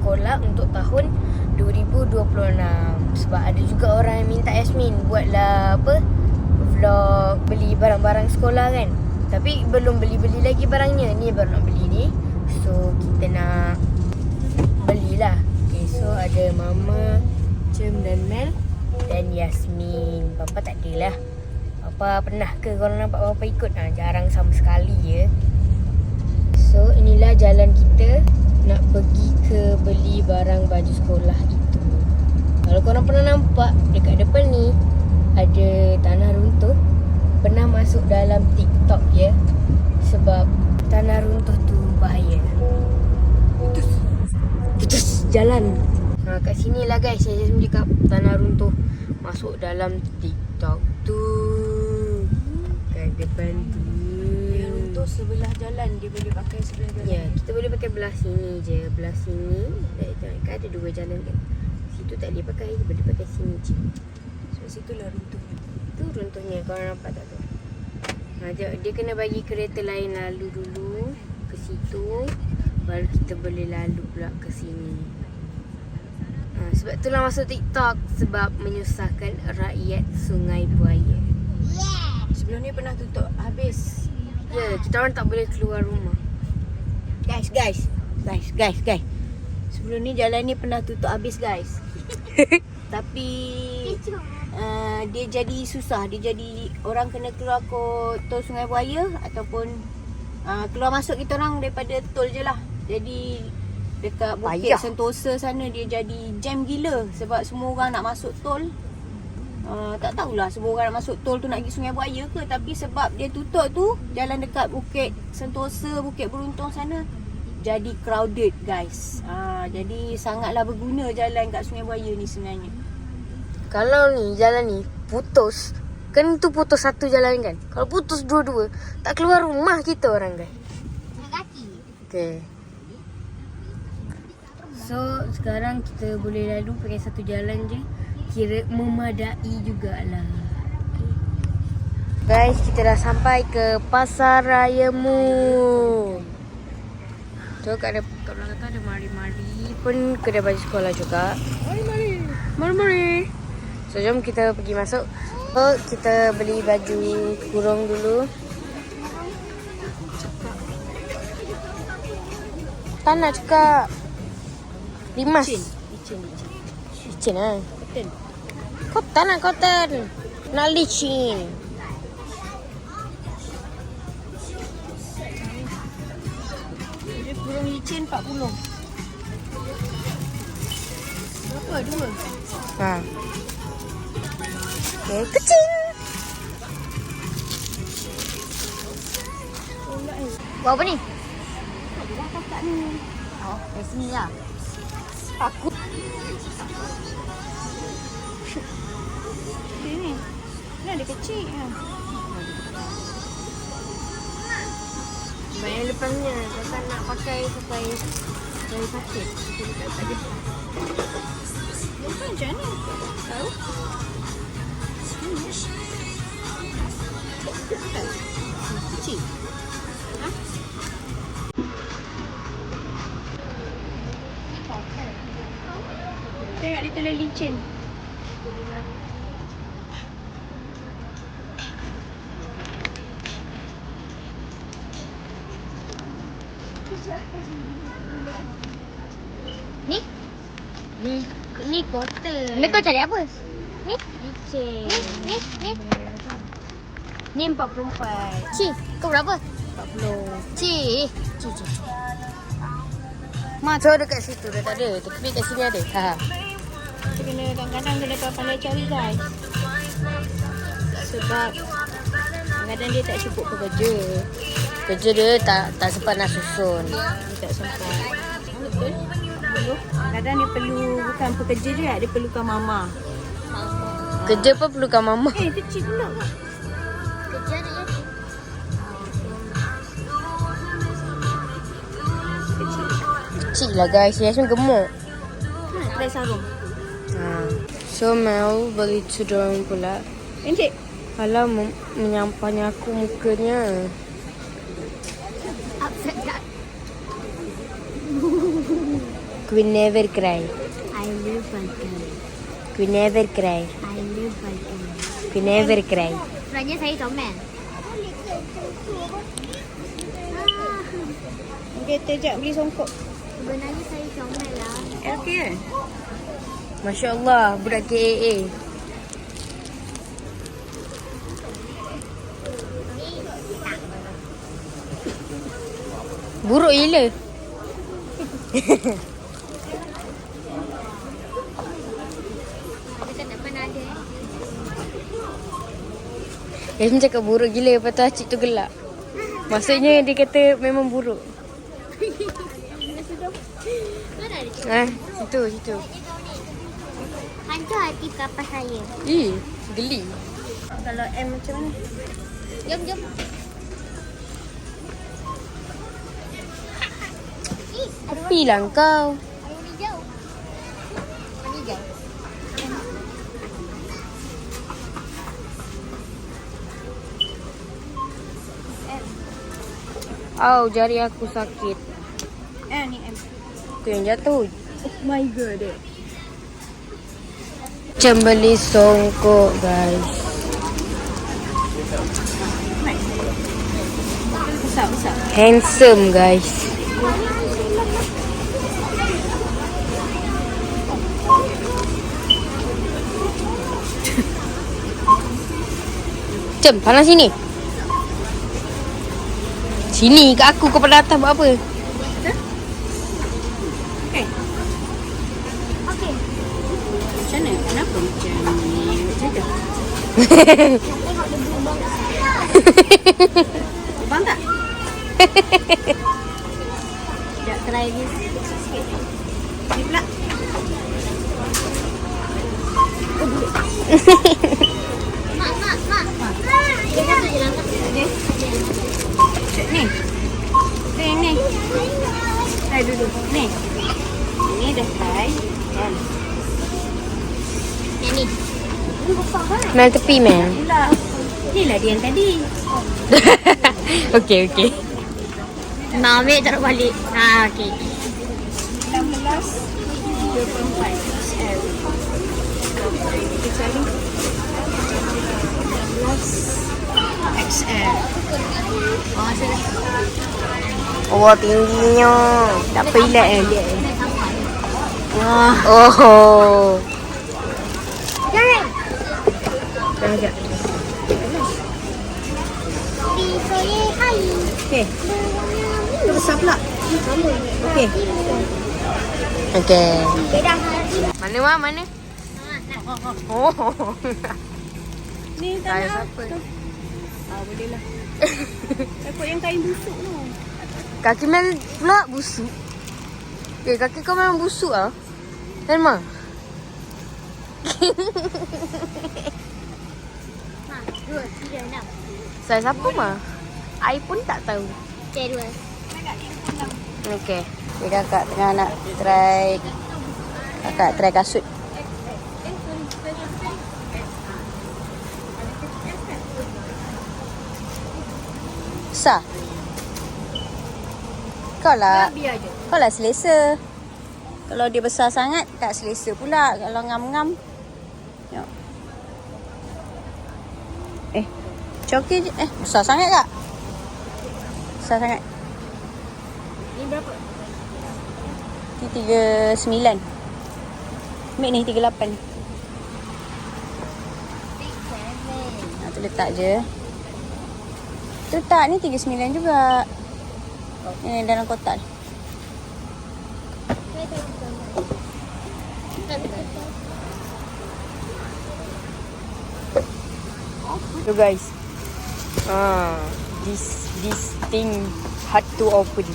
sekolah untuk tahun 2026. Sebab ada juga orang yang minta Yasmin buatlah vlog beli barang-barang sekolah kan. Tapi belum beli-beli lagi barangnya. Ni baru nak beli ni. So kita nak belilah. Okay, so ada Mama, Cem dan Mel dan Yasmin. Papa tak adalah. Papa pernah ke korang nampak Papa ikut? Jarang sama sekali je. So inilah jalan kita nak pergi ke beli barang baju sekolah itu. Kalau korang pernah nampak dekat depan ni ada tanah runtuh. Pernah masuk dalam TikTok ya. Sebab tanah runtuh tu bahaya. Putus jalan. Kat sini lah guys, saya just cakap tanah runtuh masuk dalam TikTok tu. Kat depan tu. Dia runtuh sebelah jalan, dia boleh pakai sebelah jalan. Ya, kita boleh pakai belah sini je. Belah sini kan ada dua jalan kan. Situ tak boleh pakai, boleh pakai sini je. So situlah runtuhnya. Tu runtuhnya, korang nampak tak tu? Dia kena bagi kereta lain lalu dulu ke situ, baru kita boleh lalu pula ke sini. Sebab itulah masuk TikTok, sebab menyusahkan rakyat Sungai Buaya. Sebelum ni pernah tutup habis. Ya, kita orang tak boleh keluar rumah. Guys. Sebelum ni jalan ni pernah tutup habis guys. Tapi dia jadi susah. Dia jadi orang kena keluar kot tol Sungai Buaya ataupun keluar masuk kita orang daripada tol je lah. Jadi dekat Bukit Sentosa sana dia jadi jam gila sebab semua orang nak masuk tol. Tak tahulah semua orang nak masuk tol tu nak pergi Sungai Buaya ke, tapi sebab dia tutup tu jalan dekat Bukit Sentosa, Bukit Beruntung sana jadi crowded guys. Jadi sangatlah berguna jalan kat Sungai Buaya ni sebenarnya. Kalau ni jalan ni putus, kan tu putus satu jalan kan. Kalau putus dua-dua, tak keluar rumah kita orang guys. Kaki. Okay. So sekarang kita boleh lalu pakai satu jalan je. Kira memadai jugalah. Guys, kita dah sampai ke Pasar Raya Mall. So kat belakang tu ada mari-mari pun kedai baju sekolah juga. Mari-mari. So jom kita pergi masuk. So kita beli baju kurung dulu. Tak nak cakap Limas. Licin lah. Cotton lah, cotton. Nak licin. Dia kurung licin 40. Berapa? 2? Okay, kecil. Buat apa ni? Dah kakak ni. Dari sini lah. Takut. Ni. Ni ada kecil. Bayang depannya. Kakak nak pakai sampai sakit. Kita tak ada. Bukan macam ni. Tahu? Kecil. Tengok dia terlalu licin. Ni cotton. Ni kau cari apa? Ni? Licin. Ni? Ni 44. Cik, kau berapa? 40. Cik. So dekat situ dah tak ada. Tapi kat sini ada. Kita kena kadang-kadang kena pandai cari guys. Sebab kadang-kadang dia tak cukup ke kerja. Kerja dia tak sempat nak susun. Dia tak sempat. Betul? Perlu. Kadang dia perlu bukan pekerja je, dia perlukan mama. Kerja pun perlukan mama. Kecil pula. Kerja ada ya. Kecil lah guys. Yasmin gemuk. Try sarung. So Mel beli tudung pula. Encik. Alah menyampahnya aku mukanya. Upset tak? Queen never cry. I love Vulcan. Queen never cry. I love Vulcan. Queen never cry. Sebenarnya saya comel. Kita sekejap beli songkok. Sebenarnya saya comel lah. Okey kan? Masya Allah, budak KAA. Buruk gila. Kita tak pernah ada. Yasmin cakap buruk gila, lepas tu Acik tu gelak. Maksudnya dia kata memang buruk. Mana ada? Situ. Hancur hati kapas saya. Geli. Kalau M macam mana? Jom. Tepilah kau. Air hijau. Mana hijau? Jari aku sakit. Ni M. Tu yang jatuh. Oh my god. Macam beli songkok, guys. Besar. Handsome, guys. Cem, panas sini. Sini kat aku, kau pada atas buat apa? Okey. Macam mana? Kenapa macam ni? Macam tu. Tengok dia berubah. Ubang tak? Sekejap try ni sikit. Ni pula. Mak. Dia kata je langkah. Ni. Ni. Try dulu. Ni. Ni dah try. Kan? Yang ni. Ini besar kan? Mel tepi, Mel. Inilah dia yang tadi. Okey. Mak ambil taruh balik. Okey. 16 2.5 XL. Kita cari 16 XL. Sudah. Oh, tingginya. Tak apa ilat kan? Wah. Oh. Jangan. Sekejap. Okey. Itu besar pula. Okey. Okey. Dah. Mana, Mak? Mana? Oh. Ni tak Saya nak. siapa? Boleh lah. Takut yang kain busuk tu. Kaki Mel pula busuk. Kaki kau memang busuk ah. Kan, Mak? Mak, 2, 3, 6. Saya siapa, Mak? I pun tak tahu. Okay, 2. Okey. Okay, kakak tengah nak try. Kakak try kasut. Besar. Kau lah selesa. Kalau dia besar sangat tak selesa pula. Kalau ngam-ngam. Tengok. Coki je. Besar sangat tak? Besar sangat. Ni berapa? Ni 39. Ambil ni 38. Tu letak je. Tu tak, ni 39 juga. Ni dalam kotak ni. So guys. This thing hard to open.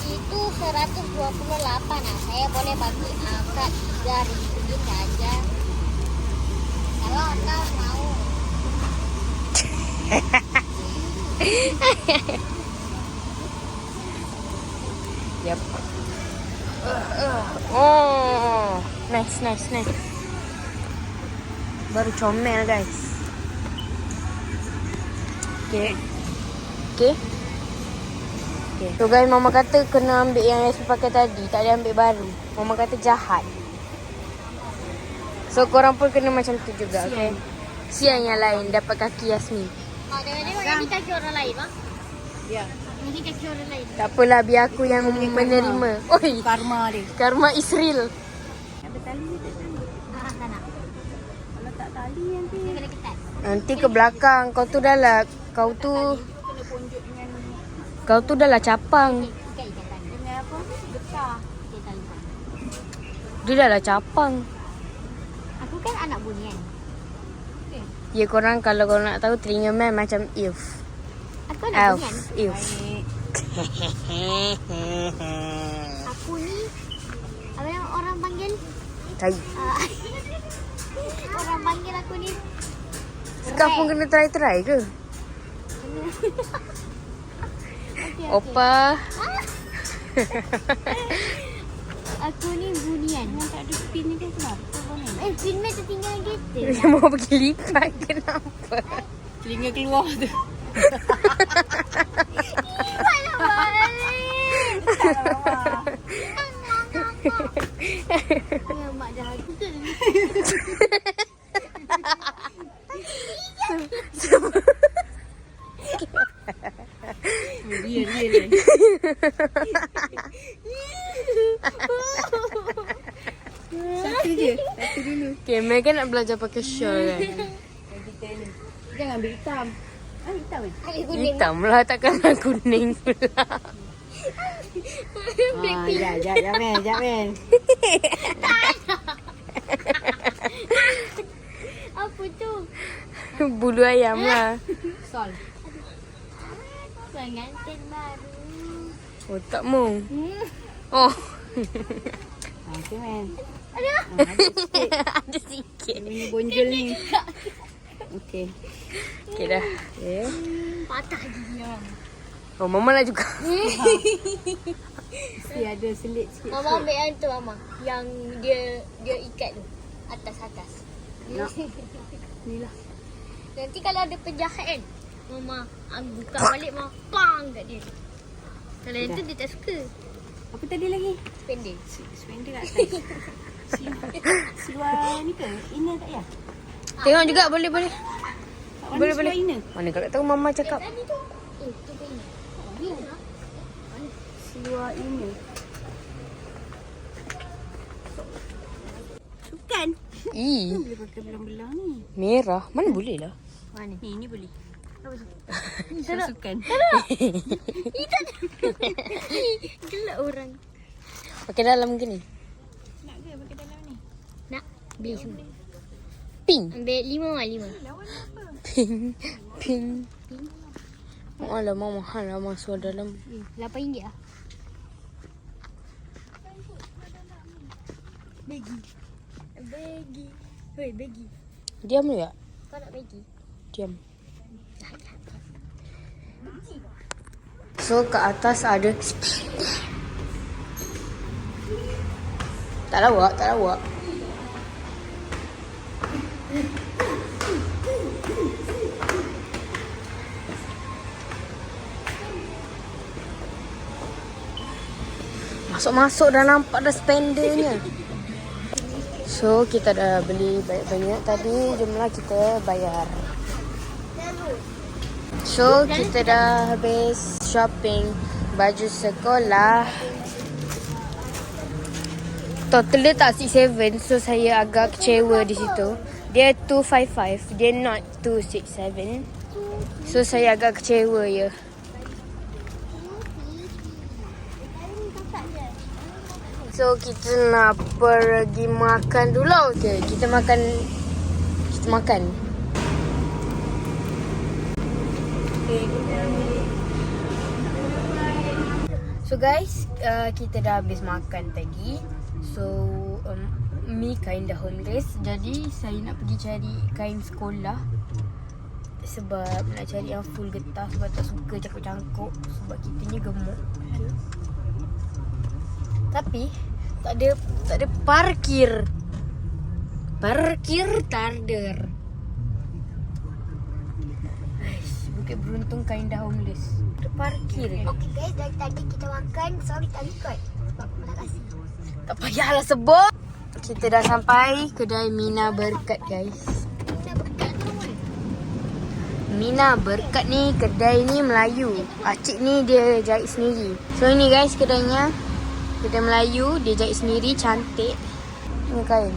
Itu 128 lah. Saya boleh bagi akak 3.000 saja. Kalau akak mau. Yep. Oh, nice. Baru comel guys. Okay. Okay. So guys, Mama kata kena ambil yang Yasmin pakai tadi. Tak boleh ambil baru. Mama kata jahat. So korang pun kena macam tu juga. Okay. Siang yang lain dapat kaki Yasmin. Tengok yang ni kaki orang lain, Mak. Ya. Ini kaki orang lain. Tak apalah, biar aku yang menerima. Oi, Karma dia. karma is real. Ada tali dia tak tali. Tak nak. Kalau tak tali nanti. Dia kena ketat. Nanti ke belakang. Kau tu dah lah. Kau tu Kena ponjok dengan dah lah capang. Ikat tali. dengan apa? Getah. Ikat tali. Dia dah lah capang. Aku kan anak bunyi kan. Ya korang kalau korang nak tahu telinga man macam Elf. Aku anak Elf. bunyi kan. Elf. Aku ni apa yang orang panggil? Tai. Orang panggil aku ni. Sekarang pun kena try-try ke? Okey, Opa. Aku ni bunian. Yang tak ada pin ni kan kenapa? Pin mat tertinggal kereta. Dia mau pergi lipat. Kenapa? Telinga keluar tu. Mana balik? Ya, mak dah betul. Dia ni. Satu je. Satu dulu. Okay, Mel kan nak belajar pakai shawl kan? Yang kita ni. Jangan ambil hitam. Ah, hitam kan? Ambil kuning. Hitam lah, takkan nak kuning pula. Jap men. Apa tu? Bulu ayam lah. Sol. Pengantin baru. Otakmu. Oh. Okey men. Aduh. Ada sikit. Ini bonjol ni. Okey. Okay dah. Okay. Patah gigi orang. Oh, Mama nak juga. Mesti ada selit sikit. Mama ambil yang tu Mama. Yang dia ikat tu. Atas. Nak. Ni lah. Nanti kalau ada penjahat kan. Mama buka balik Mama pang kat dia. Kalau yang tu dia tak suka. Apa tadi lagi? Pendek. Suspender kat atas. Seluar ni ke? Inner tak ya? Tengok juga, boleh. Boleh. Boleh. Inner. Mana kalau tahu Mama cakap. Tadi tu. Tu pendek. Seluar inner. Bukan. Boleh pakai belang-belang ni. Merah. Mana boleh lah. Mana? Ni boleh. Tak Sukan. Gelak orang. Pakai dalam ke ni? Nak ke pakai dalam ni? Nak beli semua. Pink. Ambil 5 Lawan apa? Pink. Alamak, mahal lah masuk dalam. RM8 lah. Bagi. Hei, bagi. Diam juga. Kau nak bagi? Diam. So, ke atas ada spender. Tak lawak. Masuk dah nampak dah spendernya. So, kita dah beli banyak-banyak tadi. Jomlah kita bayar. So, kita dah habis shopping baju sekolah. Totalnya tak 67, so saya agak kecewa di situ. Dia 255, dia not 267. So, saya agak kecewa ya. So, kita nak pergi makan dulu. Okay, kita makan. So guys, kita dah habis makan tadi. So Mi kinda homeless. Jadi saya nak pergi cari kain sekolah. Sebab nak cari yang full getah. Sebab tak suka cangkuk-cangkuk. Sebab kita ni gemuk. Okay. Tapi tak ada parkir. Parkir tarder. Bukit Beruntung kinda homeless. Ada parkir. kira. Okay guys, dari tadi kita makan. Sorry tak record. Sebab tak kasih. Tak payahlah sebut. Kita dah sampai kedai Mina Berkat guys. Kita berkat tu. Mina Berkat ni kedai ni Melayu. Acik ni dia jahit sendiri. So ini guys kedainya. Kedai Melayu, dia jahit sendiri, cantik. Ini kain.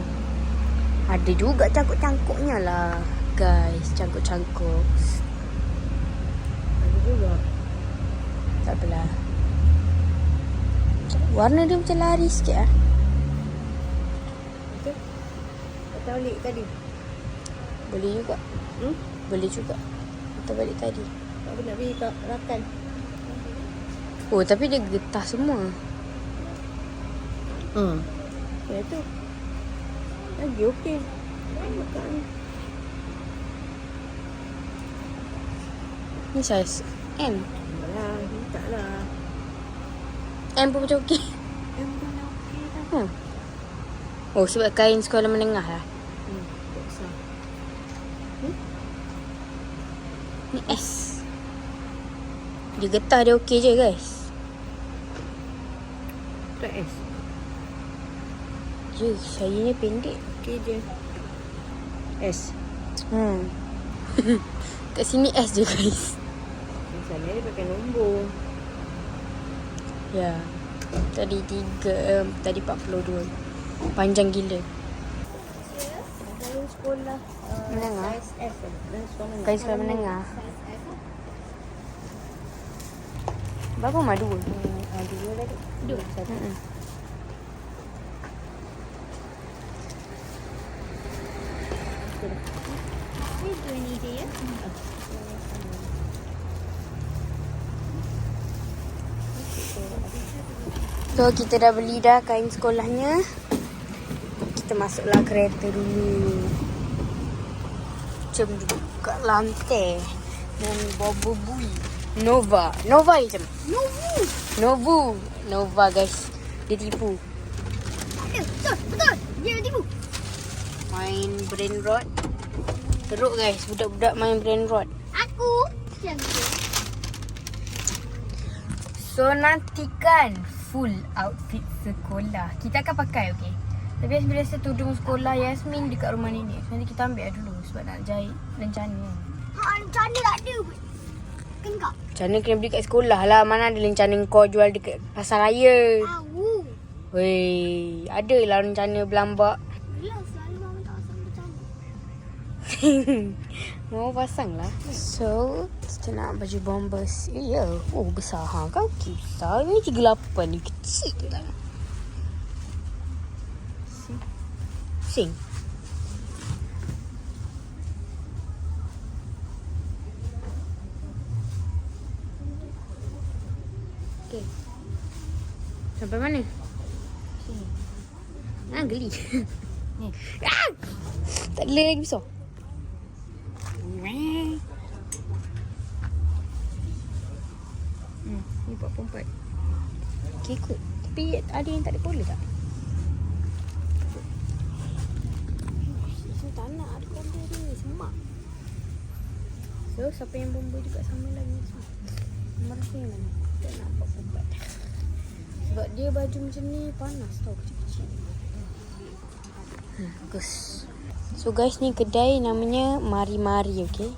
Ada juga cangkuk-cangkuknya lah guys, cangkuk-cangkuk. Ada juga. Tak apalah. Warna dia macam lari sikit lah. Okey. Kata balik tadi. Boleh juga. Boleh juga. Kita balik tadi. Tak apa nak pergi rakan. Oh tapi dia getah semua. Ya tu. Lagi okey. Makan. Ni saiz M. Alah, taklah. M pun macam okey. Okey dah. Oh sebab kain sekolah menengah lah. Tak usah. Ni S. Dia getah dia okey je guys. Tak S. Je, saya ni pendek. Okey je. S. Kat sini S je guys. Misalnya dia pakai nombor. Ya. Tadi 3, tadi 42. Panjang gila. Kalau sekolah Menengah. saiz S sekolah. Kain sekolah menengah. Berapa mah? 2? Dua lagi. Dua. Satu. Ni dua ni je ya. So kita dah beli dah kain sekolahnya. Kita masuklah kereta dulu. Macam duduk kat lantai. Dan bawa bui. Nova ni macam Nova guys. Dia tipu. Betul. Dia tipu. Main brain rot. Teruk guys. Budak-budak main brain rot. Aku. Yang tu. So nantikan full outfit sekolah. Kita akan pakai okey. Tapi biasa tudung sekolah Yasmin dekat rumah nenek. So, nanti kita ambil dulu sebab nak jahit rencana. Rencana tak ada. Kan kau? Rencana kena beli kat sekolah lah. Mana ada rencana kau jual dekat pasar raya. Tahu. Weh, ada lah rencana berlambak. Yelah, selalu mama tak asal bercanda. Mau pasang lah. So, kita nak baju bombers. Ya, oh besar ha. Kaki besar. Ni 38 ni kecil tu tak. Sing. Okay. Sampai mana? Sini. Geli. Ni. Tak ada lagi besar. Ni 44. Okay kot. Tapi ada yang tak ada pola tak? So tak nak ada pola ni. Semak. So siapa yang bomba juga sama lagi. Nombor aku yang mana? Tak nak 44. Sebab dia baju macam ni panas tau. Kecil-kecil. Bagus. So guys ni kedai namanya Mari-Mari okay.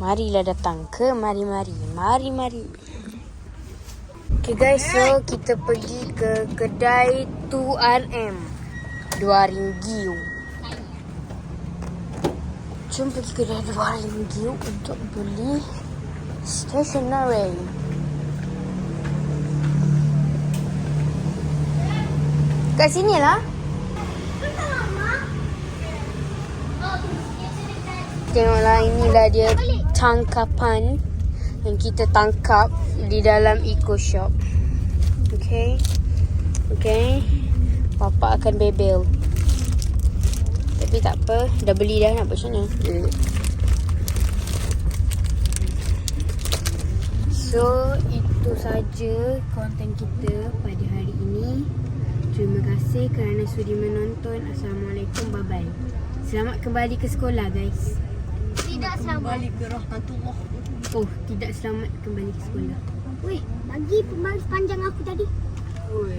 Marilah datang ke Mari-Mari. Mari-Mari. Okay guys, so kita pergi ke kedai 2RM. 2 ringgit. Jom pergi ke kedai 2 ringgit untuk beli stationery. Kat sini lah. Tengoklah, inilah dia tangkapan yang kita tangkap di dalam Eco Shop. Okay. Papa akan bebel. Tapi tak apa, dah beli dah, nak buat macam mana. So, itu saja konten kita pada hari ini. Terima kasih kerana sudi menonton. Assalamualaikum, bye-bye. Selamat kembali ke sekolah guys. Tidak sama. Balik ke rahmatullah. Oh, tidak selamat kembali ke sekolah. Weh, bagi pembaris panjang aku tadi. Oi,